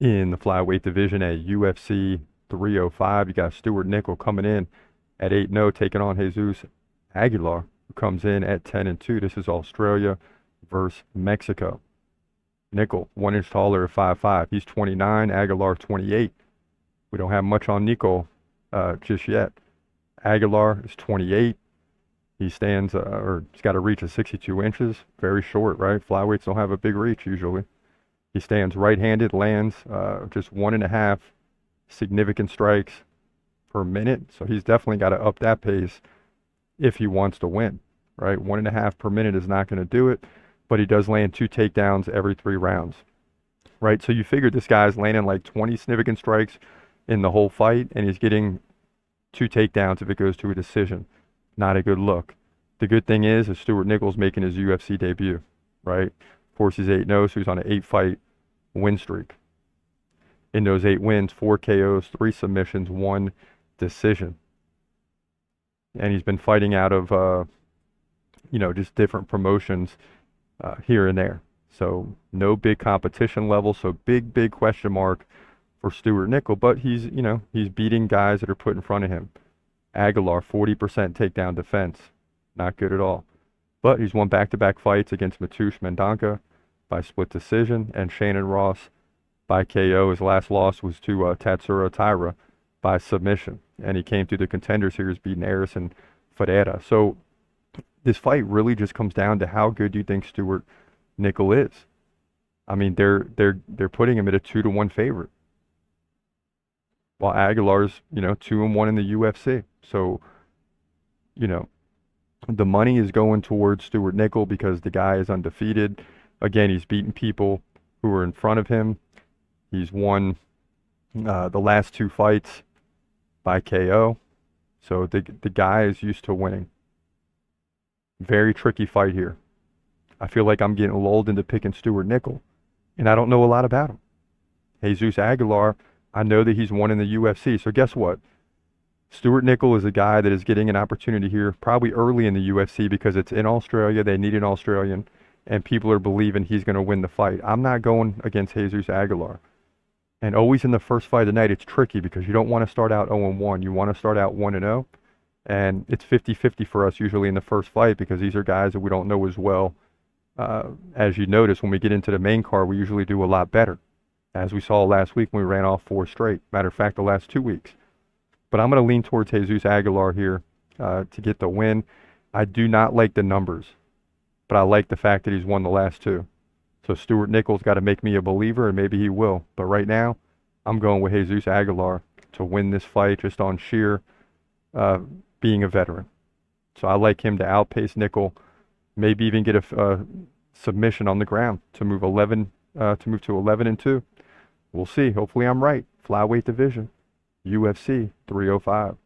In the flyweight division at UFC 305, you got Stewart Nicoll coming in at 8-0, taking on Jesus Aguilar, who comes in at 10-2. This is Australia versus Mexico. Nicoll, 1 inch taller at 5'5". He's 29, Aguilar 28. We don't have much on Nicoll just yet. Aguilar is 28. He stands, or he's got a reach of 62 inches. Very short, right? Flyweights don't have a big reach usually. He stands right-handed, lands just 1.5 significant strikes per minute. So he's definitely got to up that pace if he wants to win, right? 1.5 per minute is not going to do it, but he does land 2 takedowns every 3 rounds, right? So you figure this guy's landing like 20 significant strikes in the whole fight, and he's getting 2 takedowns if it goes to a decision. Not a good look. The good thing is Stewart Nicoll's making his UFC debut, right? Of course, he's 8-0, so he's on an 8-fight win streak. In those 8 wins, 4 KOs, 3 submissions, 1 decision. And he's been fighting out of, just different promotions here and there. So no big competition level. So big question mark for Stewart Nicoll. But he's beating guys that are put in front of him. Aguilar, 40% takedown defense. Not good at all. But he's won back-to-back fights against Mateusz Mendonca by split decision and Shannon Ross by KO. His last loss was to Tatsuro Taira by submission. And he came through the Contender Series beating Harrison Ferreira. So this fight really just comes down to how good do you think Stewart Nicoll is. I mean, they're putting him at a 2-1 favorite, while Aguilar's 2-1 in the UFC. So the money is going towards Stewart Nicoll because the guy is undefeated. Again, he's beaten people who are in front of him. He's won the last 2 fights by KO. So the guy is used to winning. Very tricky fight here. I feel like I'm getting lulled into picking Stewart Nicoll, and I don't know a lot about him. Jesus Aguilar, I know that he's won in the UFC. So guess what? Stewart Nicoll is a guy that is getting an opportunity here probably early in the UFC because it's in Australia. They need an Australian, and people are believing he's going to win the fight. I'm not going against Jesus Aguilar. And always in the first fight of the night, it's tricky because you don't want to start out 0-1. You want to start out 1-0. And it's 50-50 for us usually in the first fight because these are guys that we don't know as well. As you notice, when we get into the main card, we usually do a lot better, as we saw last week when we ran off 4 straight. Matter of fact, the last 2 weeks. But I'm going to lean towards Jesus Aguilar here to get the win. I do not like the numbers, but I like the fact that he's won the last 2. So Stewart Nicoll's got to make me a believer, and maybe he will. But right now, I'm going with Jesus Aguilar to win this fight just on sheer being a veteran. So I like him to outpace Nicoll, maybe even get a submission on the ground to move to 11-2. We'll see. Hopefully I'm right. Flyweight division, UFC 305.